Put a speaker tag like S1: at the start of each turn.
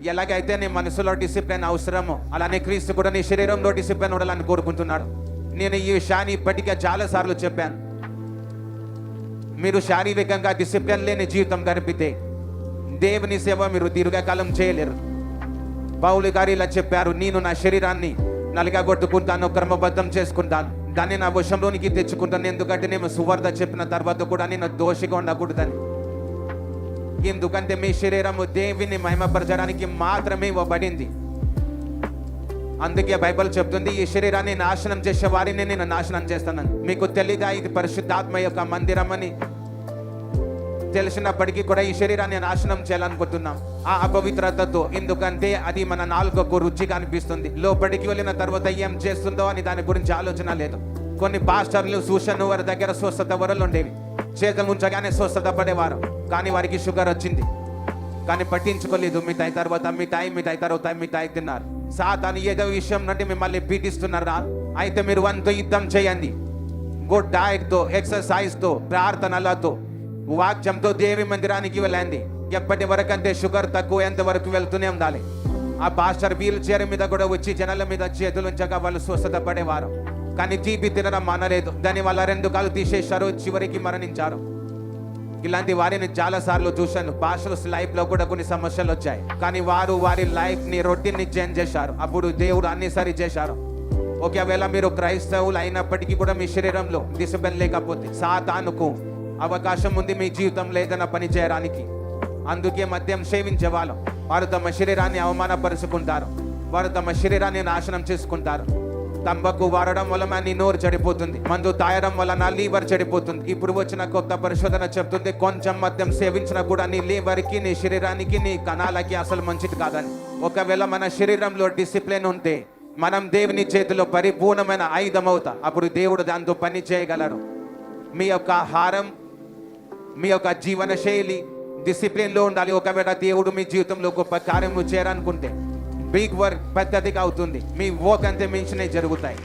S1: ఎలాగైతే నీ మనసులో డిసిప్లిన్ అవసరమో అలానే క్రీస్తు కూడా నీ శరీరంలో డిసిప్లిన్ ఉండాలని కోరుకుంటున్నాడు. నేను ఈ విషయాన్ని ఇప్పటికే చాలా సార్లు చెప్పాను. మీరు శారీరకంగా డిసిప్లిన్ లేని జీవితం గడిపితే దేవుని సేవ మీరు దీర్ఘకాలం చేయలేరు. పౌలు గారు ఇలా చెప్పారు, నేను నా శరీరాన్ని నలగగొట్టుకుంటాను, క్రమబద్ధం చేసుకుంటాను, దాన్ని నా వశంలోనికి తెచ్చుకుంటాను, ఎందుకంటే నేను సువార్త చెప్పిన తర్వాత కూడా నేను దోషిగా ఉండకూడదని. ఎందుకంటే మీ శరీరము దేవుని మహిమపరచడానికి మాత్రమే ఇవ్వబడింది. అందుకే బైబిల్ చెప్తుంది, ఈ శరీరాన్ని నాశనం చేసే వారిని నేను నాశనం చేస్తానని. మీకు తెలీదా ఇది పరిశుద్ధాత్మ యొక్క మందిరం అని? తెలిసినప్పటికీ కూడా ఈ శరీరాన్ని నాశనం చేయాలనుకుంటున్నాం ఆ అపవిత్రతతో. ఎందుకంటే అది మన నాలుకకు రుచిగా అనిపిస్తుంది. లోపలికి వెళ్ళిన తర్వాత ఏం చేస్తుందో అని దాని గురించి ఆలోచన లేదు. కొన్ని పాస్టర్లు సూచన వారి దగ్గర స్వస్థత వరలు ఉండేవి, చేతులు ఉంచగానే స్వస్థత పడేవారు. కానీ వారికి షుగర్ వచ్చింది, కానీ పట్టించుకోలేదు. మిఠాయి తర్వాత మిఠాయి తిన్నారు. సాతాను ఏదో విషయం నుండి మిమ్మల్ని పీడిస్తున్నారా? అయితే మీరు వంతు యుద్ధం చేయండి. గుడ్ డైట్తో, ఎక్సర్సైజ్తో, ప్రార్థనలతో, వాక్యంతో దేవి మందిరానికి వెళ్ళండి. ఎప్పటి వరకు అంటే షుగర్ తక్కువ ఎంత వరకు వెళ్తూనే ఉండాలి. ఆ పాస్టర్ వీల్ చైర్ మీద కూడా వచ్చి జనాల మీద చేతులు ఉంచగా వాళ్ళు స్వస్థత పడేవారు. కానీ టీబీ తినడం మానలేదు. దాని వల్ల 2 కాళ్ళు తీసేశారు, చివరికి మరణించారు. ఇలాంటి వారిని చాలా సార్లు చూశాను. పాస్టర్స్ లైఫ్ లో కూడా కొన్ని సమస్యలు వచ్చాయి, కానీ వారు వారి లైఫ్ ని రొటీన్ ని చేంజ్ చేశారు. అప్పుడు దేవుడు అన్ని సరి చేశారు. ఒకవేళ మీరు క్రైస్తవులు అయినప్పటికీ కూడా మీ శరీరంలో డిసిప్లిన్ లేకపోతే సాతానుకు అవకాశం ఉంది మీ జీవితంలో ఏదైనా పని చేయడానికి. అందుకే మద్యం సేవించే వాళ్ళు వారు తమ శరీరాన్ని అవమానపరుచుకుంటారు, వారు తమ శరీరాన్ని నాశనం చేసుకుంటారు. తంబాకు వాడడం వల్ల నీ నోరు చెడిపోతుంది, మందు తాగడం వల్ల నా లీవర్ చెడిపోతుంది. ఇప్పుడు వచ్చిన కొత్త పరిశోధన చెప్తుంది, కొంచెం మద్యం సేవించినా కూడా నీ లీవర్కి, నీ శరీరానికి, నీ కణాలకి అసలు మంచిది కాదని. ఒకవేళ మన శరీరంలో డిసిప్లిన్ ఉంటే మనం దేవుని చేతిలో పరిపూర్ణమైన ఆయుధం అవుతా. అప్పుడు దేవుడు దాంతో పని చేయగలరు. మీ యొక్క ఆహారం, మీ యొక్క జీవన శైలి డిసిప్లిన్లో ఉండాలి. ఒకవేళ దేవుడు మీ జీవితంలో గొప్ప కార్యము చేయాలనుకుంటే బిగ్ వర్క్ పెద్దదిగా అవుతుంది. మీ వర్క్ అంతే మించినవి జరుగుతాయి.